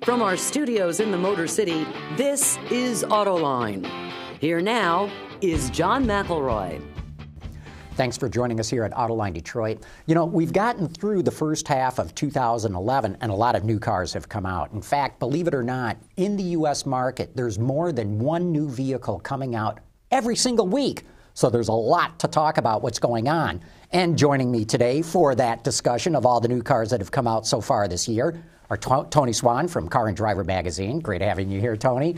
From our studios in the Motor City, this is Autoline. Here now is John McElroy. Thanks for joining us here at Autoline Detroit. You know, we've gotten through the first half of 2011 and a lot of new cars have come out. In fact, believe it or not, in the U.S. market, there's more than one new vehicle coming out every single week. So there's a lot to talk about what's going on. And joining me today for that discussion of all the new cars that have come out so far this year are Tony Swan from Car and Driver magazine. Great having you here, Tony.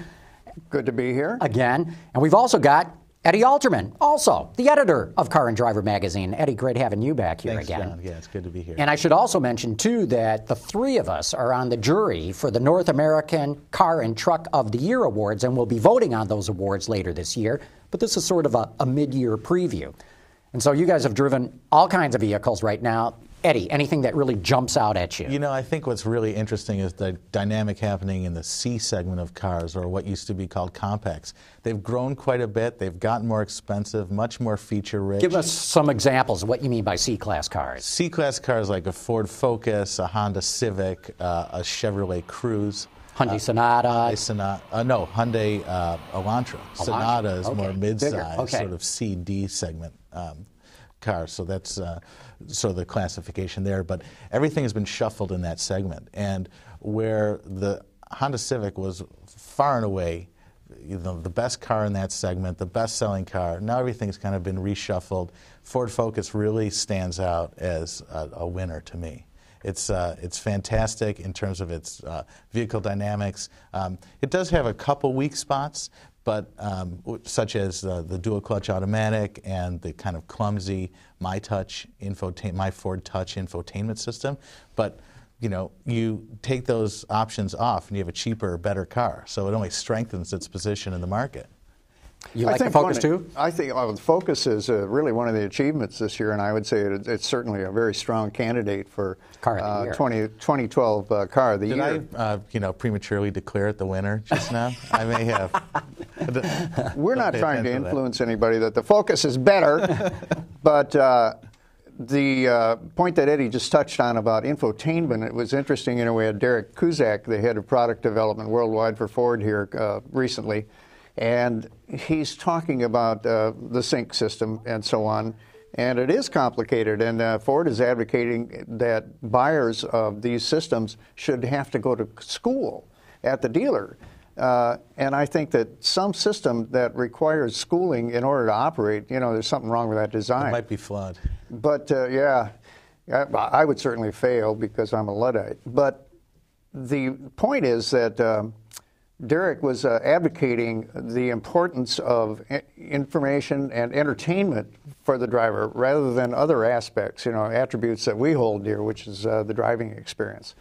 Good to be here. Again. And we've also got Eddie Alterman, also the editor of Car and Driver magazine. Eddie, great having you back here again. Thanks, John. Yeah, it's good to be here. And I should also mention, too, that the three of us are on the jury for the North American Car and Truck of the Year Awards, and we'll be voting on those awards later this year. But this is sort of a mid-year preview. And so you guys have driven all kinds of vehicles right now. Eddie, anything that really jumps out at you? You know, I think what's really interesting is the dynamic happening in the C segment of cars, or what used to be called compacts. They've grown quite a bit. They've gotten more expensive, much more feature-rich. Give us some examples of what you mean by C-Class cars. C-Class cars like a Ford Focus, a Honda Civic, a Chevrolet Cruze. Hyundai Sonata. Hyundai Elantra. Sonata is more mid-size, sort of C-D segment car. So that's sort of the classification there. But everything has been shuffled in that segment. And where the Honda Civic was far and away the best car in that segment, the best-selling car, now everything's kind of been reshuffled. Ford Focus really stands out as a winner to me. It's fantastic in terms of its vehicle dynamics. It does have a couple weak spots, but such as the dual clutch automatic and the kind of clumsy My Ford Touch infotainment system. But you know, you take those options off and you have a cheaper, better car. So it only strengthens its position in the market. You like the Focus too? I think the Focus is really one of the achievements this year, and I would say it's certainly a very strong candidate for 2012 Car of the Year. Did I, prematurely declare it the winner just now? I may have. We're not trying to influence anybody that the Focus is better, but the point that Eddie just touched on about infotainment, it was interesting. We had Derek Kuzak, the head of product development worldwide for Ford here recently, and he's talking about the sync system and so on, and it is complicated, and Ford is advocating that buyers of these systems should have to go to school at the dealer. And I think that some system that requires schooling in order to operate, there's something wrong with that design. It might be flawed. But, I would certainly fail because I'm a Luddite. But the point is that Derek was advocating the importance of information and entertainment for the driver rather than other aspects, attributes that we hold dear, which is the driving experience.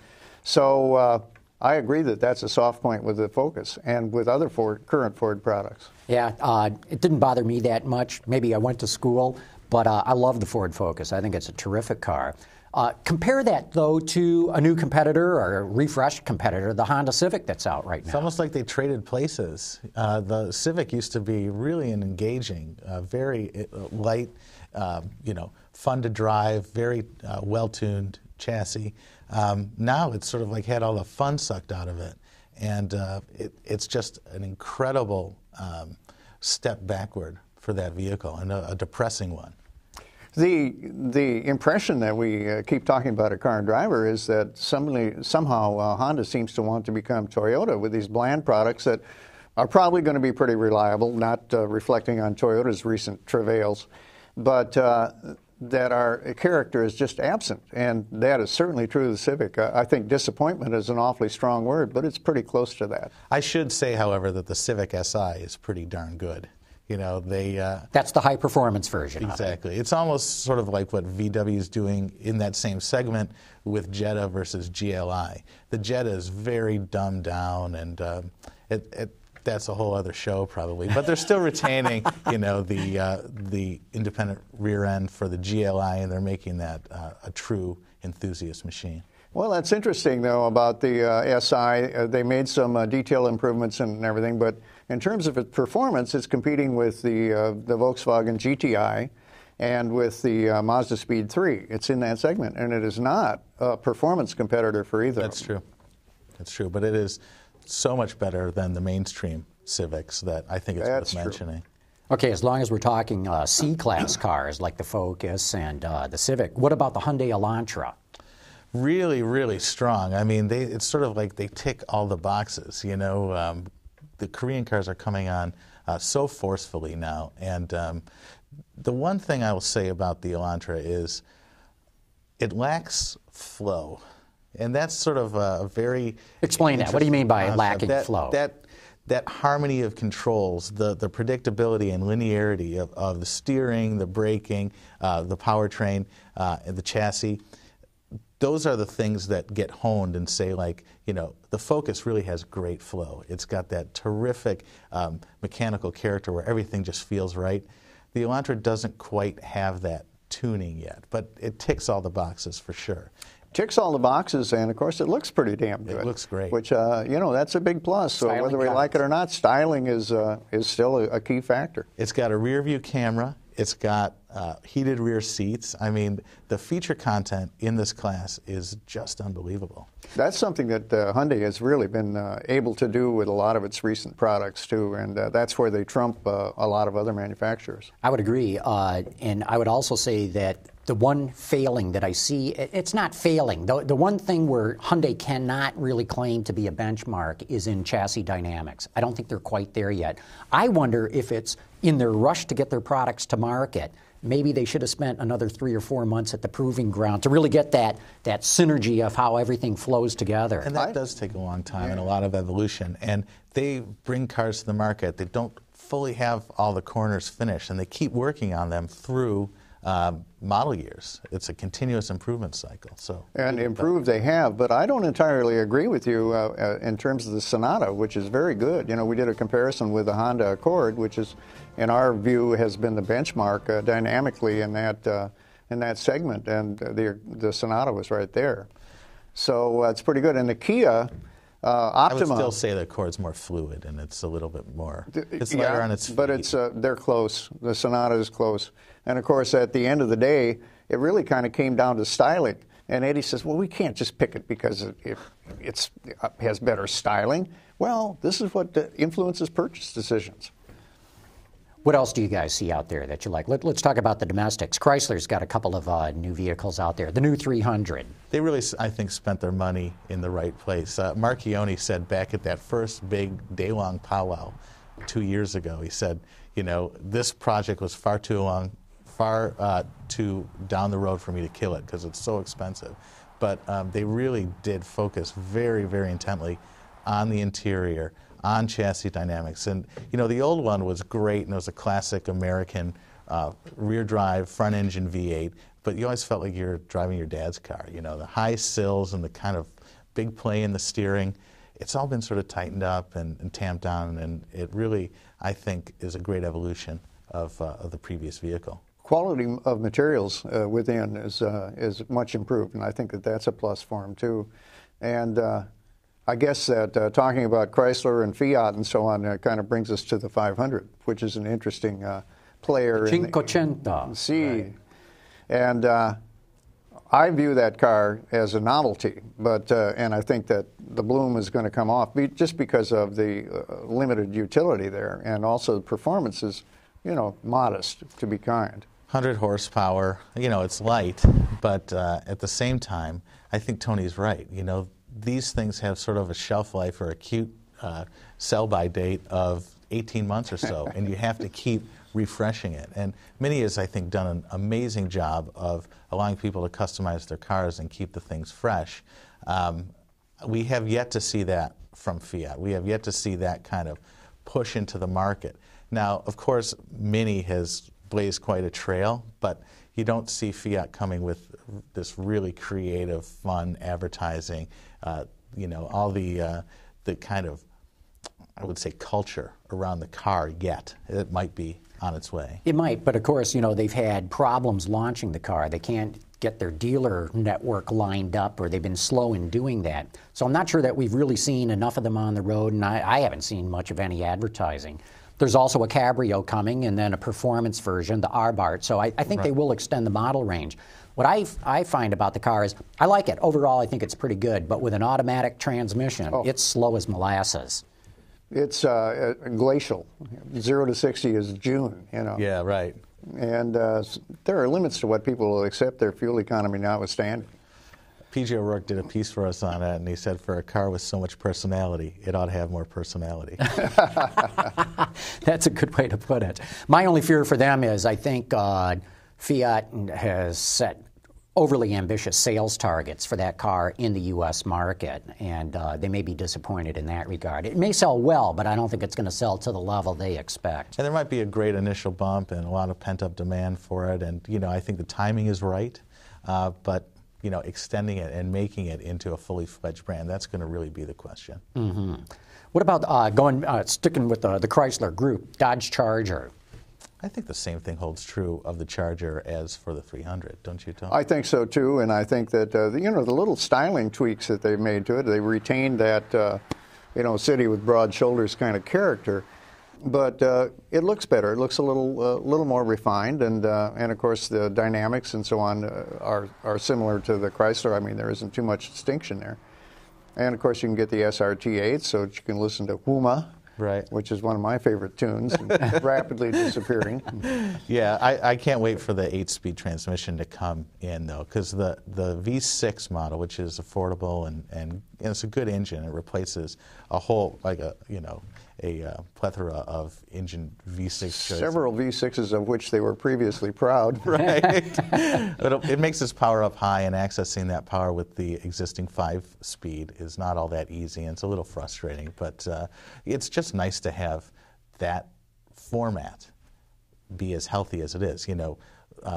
So I agree that that's a soft point with the Focus and with other current Ford products. Yeah, it didn't bother me that much. Maybe I went to school, but I love the Ford Focus. I think it's a terrific car. Compare that, though, to a new competitor or a refreshed competitor, the Honda Civic that's out right now. It's almost like they traded places. The Civic used to be really an engaging, very light, fun to drive, very well-tuned chassis. Now it's sort of like had all the fun sucked out of it. And it's just an incredible step backward for that vehicle, and a depressing one. The impression that we keep talking about at Car and Driver is that somehow Honda seems to want to become Toyota with these bland products that are probably going to be pretty reliable, not reflecting on Toyota's recent travails, but that our character is just absent, and that is certainly true of the Civic. I think disappointment is an awfully strong word, but it's pretty close to that. I should say, however, that the Civic Si is pretty darn good. That's the high-performance version. Exactly. It's almost sort of like what VW is doing in that same segment with Jetta versus GLI. The Jetta is very dumbed down, and that's a whole other show probably. But they're still retaining, the independent rear end for the GLI, and they're making that a true enthusiast machine. Well, that's interesting, though, about the SI. They made some detail improvements and everything, but in terms of its performance, it's competing with the Volkswagen GTI and with the Mazda Speed 3. It's in that segment, and it is not a performance competitor for either. That's true. It's true, but it is so much better than the mainstream Civics that I think it's worth mentioning. Okay, as long as we're talking C-Class cars like the Focus and the Civic, what about the Hyundai Elantra? Really, really strong. I mean, it's sort of like they tick all the boxes, you know. The Korean cars are coming on so forcefully now. And the one thing I will say about the Elantra is it lacks flow. And that's sort of a very... Explain that. What do you mean by lacking flow? That harmony of controls, the predictability and linearity of the steering, the braking, the powertrain, and the chassis, those are the things that get honed and say, like, you know, the Focus really has great flow. It's got that terrific mechanical character where everything just feels right. The Elantra doesn't quite have that tuning yet, but it ticks all the boxes for sure. Ticks all the boxes, and of course it looks pretty damn good. It looks great. Which, you know, that's a big plus. So Styling whether we like it or not, styling is still a key factor. It's got a rear view camera. It's got heated rear seats. I mean, the feature content in this class is just unbelievable. That's something that Hyundai has really been able to do with a lot of its recent products, too, and that's where they trump a lot of other manufacturers. I would agree, and I would also say that the one failing that I see, it's not failing. The one thing where Hyundai cannot really claim to be a benchmark is in chassis dynamics. I don't think they're quite there yet. I wonder if it's in their rush to get their products to market, maybe they should have spent another 3 or 4 months at the proving ground to really get that synergy of how everything flows together. And that does take a long time and a lot of evolution. And they bring cars to the market. They don't fully have all the corners finished, and they keep working on them through model years. It's a continuous improvement cycle. And improve they have, but I don't entirely agree with you in terms of the Sonata, which is very good. You know, we did a comparison with the Honda Accord, which is, in our view, has been the benchmark dynamically in that segment, and the Sonata was right there. So it's pretty Good. And the Kia Optima. I would still say the Accord's more fluid, and it's a little bit more. It's lighter on its feet. But they're close. The Sonata is close, and of course, at the end of the day, it really kind of came down to styling. And Eddie says, "Well, we can't just pick it because it has better styling." Well, this is what influences purchase decisions. What else do you guys see out there that you like? Let's talk about the domestics. Chrysler's got a couple of new vehicles out there. The new 300. They really, I think, spent their money in the right place. Marchione said back at that first big day-long powwow 2 years ago, he said, you know, this project was far too down the road for me to kill it because it's so expensive. But they really did focus very, very intently on the interior, on chassis dynamics. And, you know, the old one was great, and it was a classic American rear drive, front engine V8, but you always felt like you were driving your dad's car. You know, the high sills and the kind of big play in the steering, it's all been sort of tightened up and tamped down, and it really, I think, is a great evolution of the previous vehicle. Quality of materials within is much improved, and I think that's a plus for them, too. And I guess that talking about Chrysler and Fiat and so on kind of brings us to the 500, which is an interesting player. Cinquecento. Right. And I view that car as a novelty, but and I think that the bloom is going to come off just because of the limited utility there, and also the performance is, you know, modest, to be kind. 100 horsepower, you know, it's light, but at the same time, I think Tony's right. You know, these things have sort of a shelf life or a cute sell-by date of 18 months or so, and you have to keep refreshing it. And Mini has, I think, done an amazing job of allowing people to customize their cars and keep the things fresh. We have yet to see that from Fiat. We have yet to see that kind of push into the market. Now, of course, Mini has blazed quite a trail, but you don't see Fiat coming with this really creative, fun advertising, you know, all the kind of, I would say, culture around the car yet. It might be on its way. It might, but of course, you know, they've had problems launching the car. They can't get their dealer network lined up, or they've been slow in doing that. So I'm not sure that we've really seen enough of them on the road, and I haven't seen much of any advertising. There's also a Cabrio coming, and then a performance version, the Abarth. So I think they will extend the model range. What I find about the car is I like it. Overall, I think it's pretty good. But with an automatic transmission, it's slow as molasses. It's glacial. 0 to 60 is June, you know. Yeah, right. And there are limits to what people will accept, their fuel economy notwithstanding. P.J. O'Rourke did a piece for us on that, and he said for a car with so much personality, it ought to have more personality. That's a good way to put it. My only fear for them is I think Fiat has set overly ambitious sales targets for that car in the U.S. market, and they may be disappointed in that regard. It may sell well, but I don't think it's going to sell to the level they expect. And there might be a great initial bump and a lot of pent-up demand for it, and I think the timing is right, but extending it and making it into a fully fledged brand, that's going to really be the question. Mm-hmm. What about sticking with the Chrysler group, Dodge Charger? I think the same thing holds true of the Charger as for the 300, don't you, Tom? I think so too, and I think that the little styling tweaks that they've made to it, they retained that city with broad shoulders kind of character, but it looks better. It looks a little more refined, and of course the dynamics and so on are similar to the Chrysler. I mean, there isn't too much distinction there, and of course you can get the SRT8, so that you can listen to Hooma. Right. Which is one of my favorite tunes, rapidly disappearing. Yeah, I can't wait for the 8-speed transmission to come in, though, because the V6 model, which is affordable and it's a good engine, it replaces a whole, a plethora of engine V6 choices. Several V6s of which they were previously proud. Right. It makes this power up high, and accessing that power with the existing 5-speed is not all that easy, and it's a little frustrating, but it's just nice to have that format be as healthy as it is.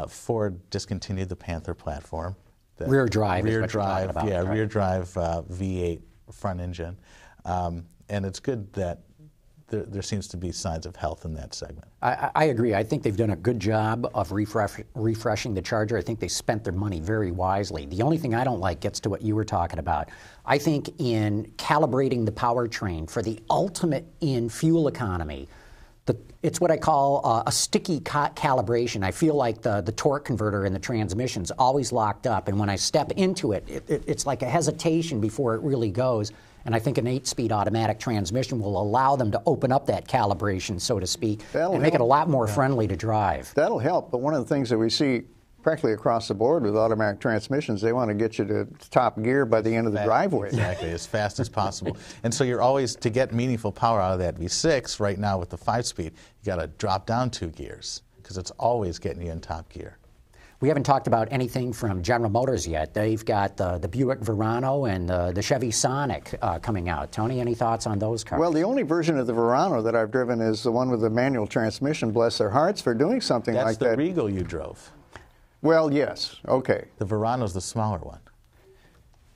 Ford discontinued the Panther platform. Rear drive is what you're talking drive, about, yeah, right? rear drive V8 front engine. And it's good that there seems to be signs of health in that segment. I agree. I think they've done a good job of refreshing the Charger. I think they spent their money very wisely. The only thing I don't like gets to what you were talking about. I think in calibrating the powertrain for the ultimate in fuel economy, it's what I call a sticky calibration. I feel like the torque converter in the transmission's always locked up, and when I step into it, it's like a hesitation before it really goes. And I think an 8-speed automatic transmission will allow them to open up that calibration, so to speak, and make it a lot more friendly to drive. That'll help, but one of the things that we see practically across the board with automatic transmissions, they want to get you to top gear by the end of the driveway. Exactly, as fast as possible. And so you're always, to get meaningful power out of that V6, right now with the 5-speed, you got to drop down 2 gears, because it's always getting you in top gear. We haven't talked about anything from General Motors yet. They've got the Buick Verano and the Chevy Sonic coming out. Tony, any thoughts on those cars? Well, the only version of the Verano that I've driven is the one with the manual transmission, bless their hearts, for doing something like that. That's the Regal you drove. Well, yes, okay. The Verano's the smaller one.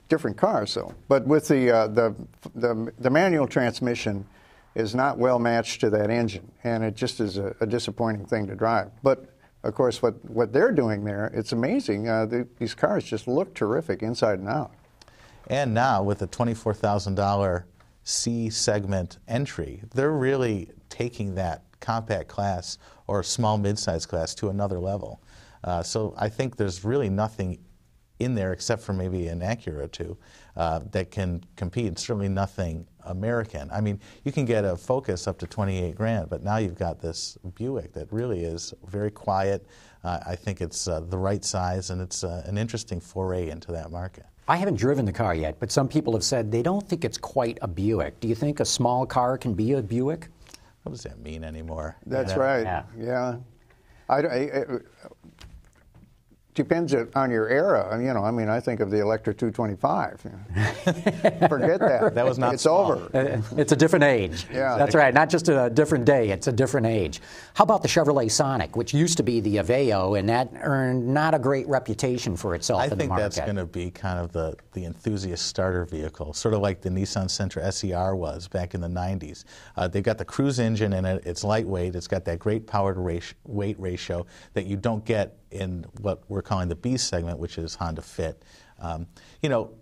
Different cars, though. But with the manual transmission is not well matched to that engine, and it just is a disappointing thing to drive. But of course, what they're doing there, it's amazing. These cars just look terrific inside and out. And now, with a $24,000 C segment entry, they're really taking that compact class or small mid-size class to another level. So I think there's really nothing in there except for maybe an Acura or two that can compete. Certainly nothing American. I mean, you can get a Focus up to $28,000, but now you've got this Buick that really is very quiet. I think it's the right size, and it's an interesting foray into that market. I haven't driven the car yet, but some people have said they don't think it's quite a Buick. Do you think a small car can be a Buick? What does that mean anymore? That's right. Yeah. Depends on your era. I mean, I think of the Electra 225. Forget that. That was not It's small. over. It's a different age. Yeah. That's right. Not just a different day. It's a different age. How about the Chevrolet Sonic, which used to be the Aveo, and that earned not a great reputation for itself in the market? I think that's going to be kind of the enthusiast starter vehicle, sort of like the Nissan Sentra SER was back in the 90s. They've got the cruise engine in it. It's lightweight. It's got that great power to weight ratio that you don't get in what we're calling the B segment, which is Honda Fit.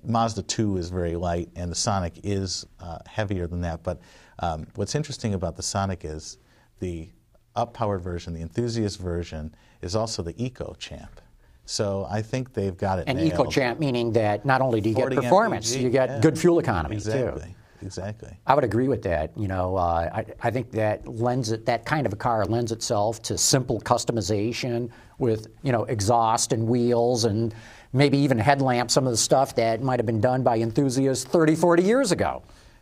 Mazda 2 is very light, and the Sonic is heavier than that. But what's interesting about the Sonic is the up-powered version, the enthusiast version, is also the Eco Champ. So I think they've got it And nailed. EcoChamp meaning that not only do you get 40 performance, mpg, you get good fuel economy too. Exactly. I would agree with that. You know, I think that kind of a car lends itself to simple customization with, you know, exhaust and wheels and maybe even headlamps, some of the stuff that might have been done by enthusiasts 30, 40 years ago.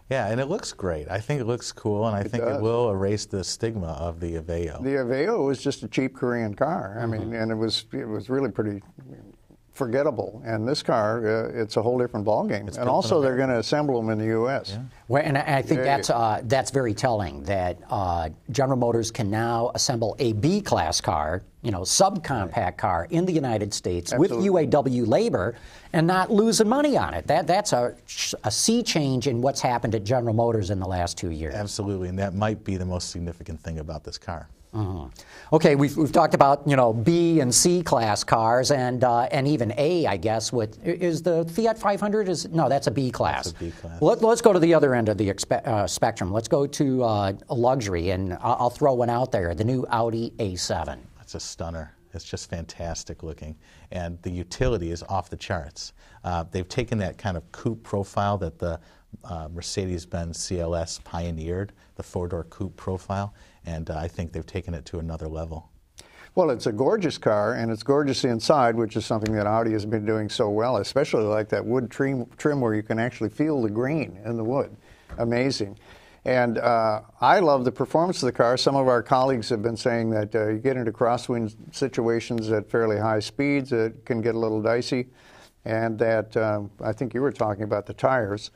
Yeah, and it looks great. I think it looks cool, and I think it will erase the stigma of the Aveo. The Aveo was just a cheap Korean car. I mean, and it was really pretty forgettable. And this car, it's a whole different ballgame. And also, they're going to assemble them in the U.S. Yeah. Well, and I think that's very telling that General Motors can now assemble a B-class car, you know, subcompact car in the United States with UAW labor and not losing money on it. That's a sea change in what's happened at General Motors in the last 2 years. Absolutely, and that might be the most significant thing about this car. Okay, we've talked about, you know, B and C class cars and even A, I guess. Is the Fiat 500? No, that's a B class. That's a B class. Let's go to the other end of the spectrum. Let's go to a luxury, and I'll throw one out there: the new Audi A7. It's a stunner. It's just fantastic looking, and the utility is off the charts. They've taken that kind of coupe profile that the Mercedes-Benz CLS pioneered, the four-door coupe profile, and I think they've taken it to another level. Well, it's a gorgeous car, and it's gorgeous inside, which is something that Audi has been doing so well, especially like that wood trim where you can actually feel the green in the wood. Amazing. And I love the performance of the car. Some of our colleagues have been saying that you get into crosswind situations at fairly high speeds, it can get a little dicey, and that I think you were talking about the tires.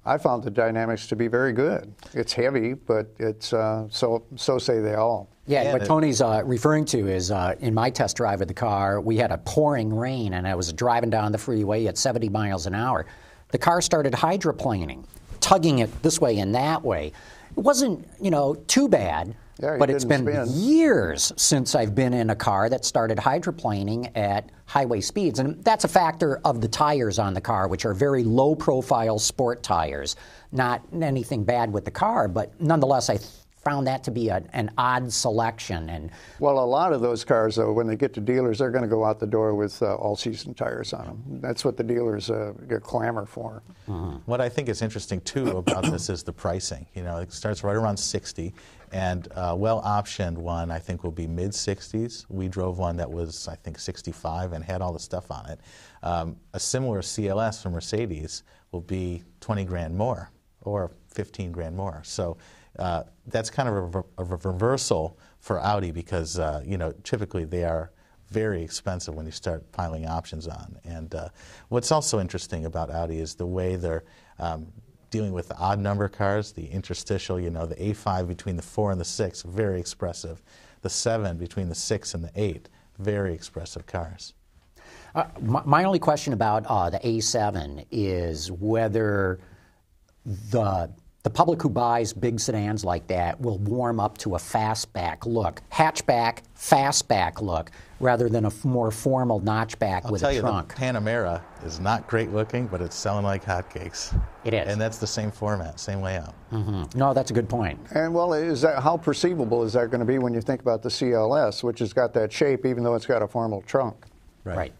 I found the dynamics to be very good. It's heavy, but it's so say they all. Yeah, what Tony's referring to is in my test drive of the car, we had a pouring rain, and I was driving down the freeway at 70 miles an hour. The car started hydroplaning, tugging it this way and that way. It wasn't, you know, too bad, but it's been years since I've been in a car that started hydroplaning at highway speeds. And that's a factor of the tires on the car, which are very low-profile sport tires. Not anything bad with the car, but nonetheless, I found that to be an odd selection. And well, a lot of those cars, though, when they get to dealers, they're going to go out the door with all-season tires on them. That's what the dealers clamor for. What I think is interesting, too, about this is the pricing. You know, it starts right around 60, and well-optioned one, I think, will be mid-60s. We drove one that was, I think, 65 and had all the stuff on it. A similar CLS from Mercedes will be 20 grand more or 15 grand more. So that's kind of a reversal for Audi because, you know, typically they are very expensive when you start piling options on. And what's also interesting about Audi is the way they're dealing with the odd number cars, the interstitial, you know, the A5 between the 4 and the 6, very expressive. The 7 between the 6 and the 8, very expressive cars. My only question about the A7 is whether the public who buys big sedans like that will warm up to a fastback look, hatchback, fastback look, rather than a more formal notchback with a trunk. The Panamera is not great looking, but it's selling like hotcakes. It is. And that's the same format, same layout. No, that's a good point. And well, how perceivable is that going to be when you think about the CLS, which has got that shape, even though it's got a formal trunk? Right.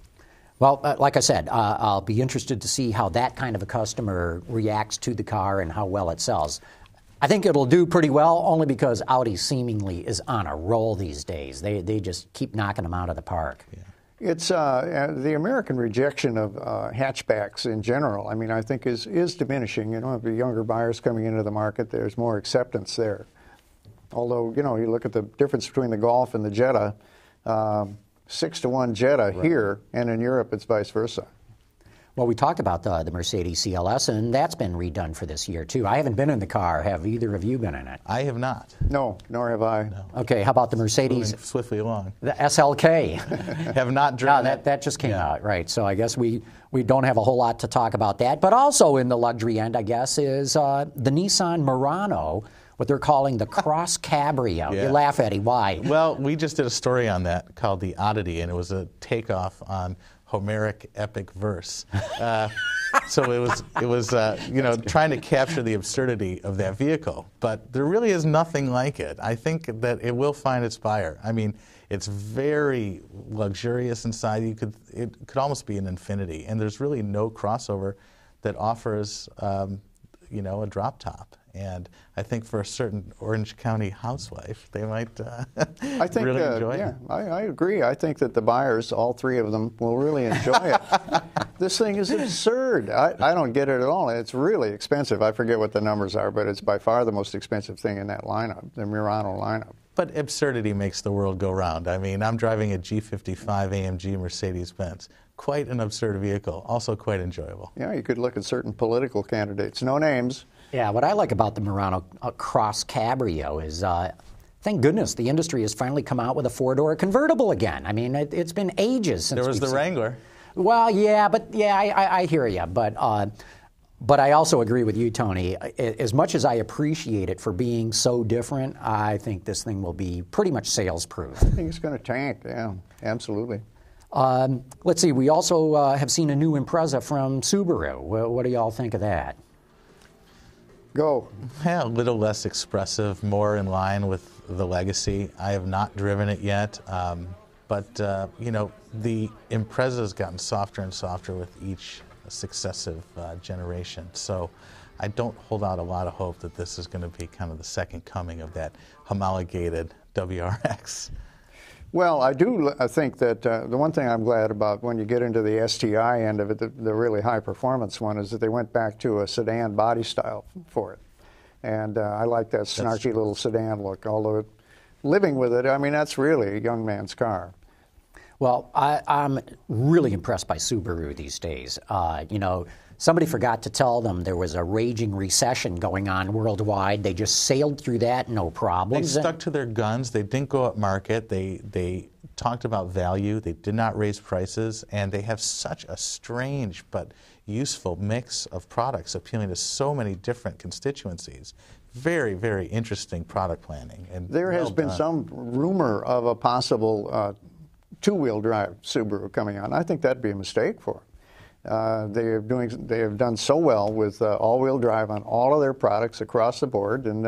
Well, like I said, I'll be interested to see how that kind of a customer reacts to the car and how well it sells. I think it'll do pretty well only because Audi seemingly is on a roll these days. They just keep knocking them out of the park. Yeah. It's the American rejection of hatchbacks in general, I mean, I think is diminishing. You know, the younger buyers coming into the market, there's more acceptance there. Although, you know, you look at the difference between the Golf and the Jetta, 6-to-1 Jetta here, and in Europe it's vice versa. Well, we talked about the Mercedes CLS, and that's been redone for this year, too. I haven't been in the car. Have either of you been in it? I have not. No, nor have I. No. Okay, how about the Mercedes? Moving swiftly along. The SLK. Have not driven it. That just came out, right. So I guess we don't have a whole lot to talk about that. But also in the luxury end, I guess, is the Nissan Murano, what they're calling the Cross Cabrio. Yeah. You laugh, Eddie. Why? Well, we just did a story on that called The Oddity, and it was a takeoff on Homeric epic verse. So it was trying to capture the absurdity of that vehicle. But there really is nothing like it. I think that it will find its buyer. I mean, it's very luxurious inside. It could almost be an Infiniti, and there's really no crossover that offers a drop top. And I think for a certain Orange County housewife, they might really enjoy it. I agree. I think that the buyers, all three of them, will really enjoy it. This thing is absurd. I don't get it at all. It's really expensive. I forget what the numbers are, but it's by far the most expensive thing in that lineup, the Murano lineup. But absurdity makes the world go round. I mean, I'm driving a G55 AMG Mercedes-Benz. Quite an absurd vehicle, also quite enjoyable. Yeah, you could look at certain political candidates. No names. Yeah, what I like about the Murano Cross Cabrio is, thank goodness, the industry has finally come out with a four-door convertible again. I mean, it's been ages since there was the Wrangler. Well, yeah, I hear you, but I also agree with you, Tony. As much as I appreciate it for being so different, I think this thing will be pretty much sales-proof. I think it's going to tank. Yeah, absolutely. Let's see. We also have seen a new Impreza from Subaru. What do y'all think of that? Go. Yeah, a little less expressive, more in line with the legacy. I have not driven it yet, but the Impreza's gotten softer and softer with each successive generation. So I don't hold out a lot of hope that this is going to be kind of the second coming of that homologated WRX. Well, I think that the one thing I'm glad about when you get into the STI end of it, the really high-performance one, is that they went back to a sedan body style for it. And I like that snarky little sedan look, although living with it, I mean, that's really a young man's car. Well, I'm really impressed by Subaru these days. Somebody forgot to tell them there was a raging recession going on worldwide. They just sailed through that, no problems. They stuck to their guns. They didn't go up market. They talked about value. They did not raise prices. And they have such a strange but useful mix of products appealing to so many different constituencies. Very, very interesting product planning. And there has been some rumor of a possible two-wheel drive Subaru coming on. I think that'd be a mistake for them. They have done so well with all-wheel drive on all of their products across the board, and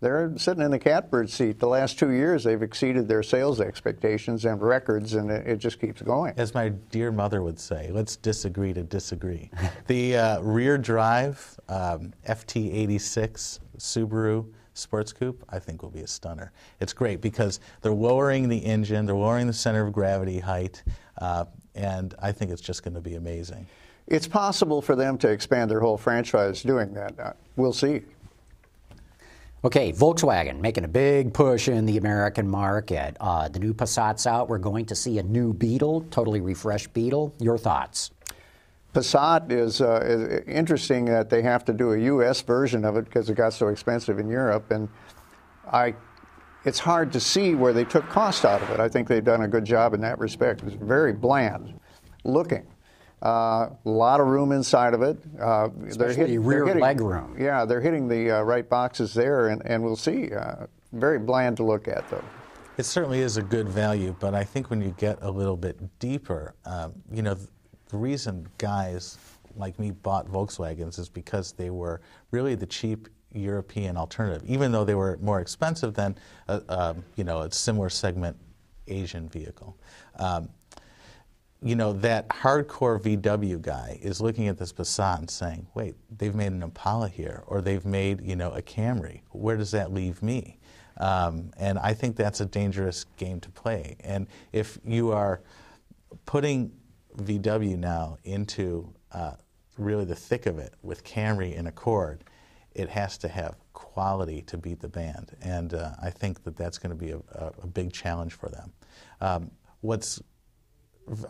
they're sitting in the catbird seat. The last 2 years, they've exceeded their sales expectations and records, and it just keeps going. As my dear mother would say, let's disagree to disagree. The rear drive FT86 Subaru Sports Coupe, I think, will be a stunner. It's great because they're lowering the engine, they're lowering the center of gravity height, and I think it's just going to be amazing. It's possible for them to expand their whole franchise doing that. We'll see. Okay, Volkswagen making a big push in the American market. The new Passat's out. We're going to see a new Beetle, totally refreshed Beetle. Your thoughts? Passat is interesting that they have to do a U.S. version of it because it got so expensive in Europe, and it's hard to see where they took cost out of it. I think they've done a good job in that respect. It's very bland looking. A lot of room inside of it. Especially rear leg room. Yeah, they're hitting the right boxes there, and we'll see. Very bland to look at, though. It certainly is a good value, but I think when you get a little bit deeper, the reason guys like me bought Volkswagens is because they were really the cheap European alternative, even though they were more expensive than a similar segment Asian vehicle. That hardcore VW guy is looking at this Passat and saying, wait, they've made an Impala here, or they've made, a Camry. Where does that leave me? And I think that's a dangerous game to play. And if you are putting VW now into really the thick of it with Camry and Accord, it has to have quality to beat the band. And I think that that's going to be a big challenge for them. What's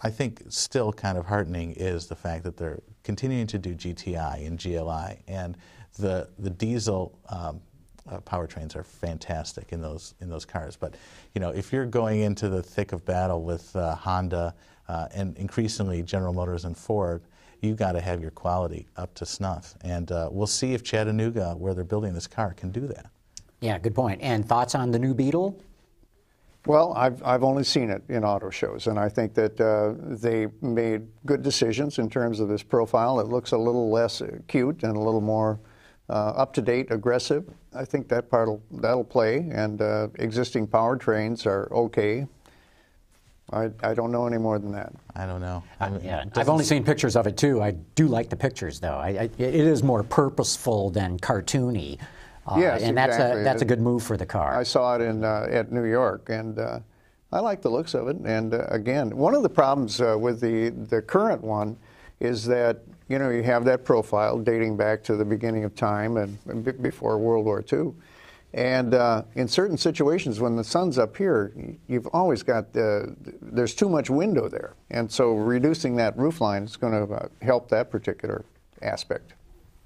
I think still kind of heartening is the fact that they're continuing to do GTI and GLI, and the diesel powertrains are fantastic in those cars. But if you're going into the thick of battle with Honda and increasingly General Motors and Ford, you've got to have your quality up to snuff. And we'll see if Chattanooga, where they're building this car, can do that. Yeah, good point. And thoughts on the new Beetle? Well, I've only seen it in auto shows, and I think that they made good decisions in terms of this profile. It looks a little less cute and a little more up-to-date, aggressive. I think that'll play, and existing powertrains are okay. I don't know any more than that. I don't know. I've only seen pictures of it too. I do like the pictures, though. It is more purposeful than cartoony. Yes, and exactly. that's a good move for the car. I saw it at New York, and I like the looks of it. And again, one of the problems with the current one is that you have that profile dating back to the beginning of time and before World War II. And in certain situations, when the sun's up here, you've always got there's too much window there, and so reducing that roof line is going to help that particular aspect.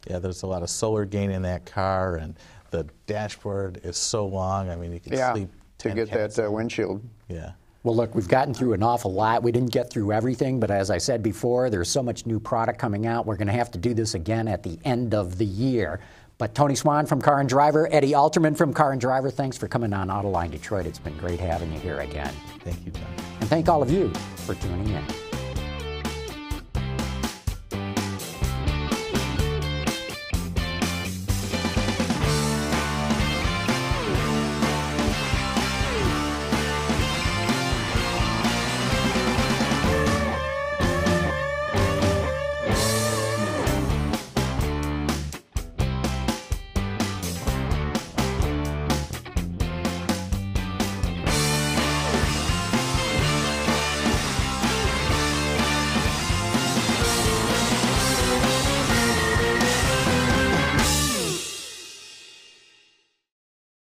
Yeah, there's a lot of solar gain in that car, and the dashboard is so long. I mean, you can sleep 10 to get that windshield. Yeah. Well, look, we've gotten through an awful lot. We didn't get through everything, but as I said before, there's so much new product coming out. We're going to have to do this again at the end of the year. But Tony Swan from Car and Driver, Eddie Alterman from Car and Driver, thanks for coming on Autoline Detroit. It's been great having you here again. Thank you, John. And thank all of you for tuning in.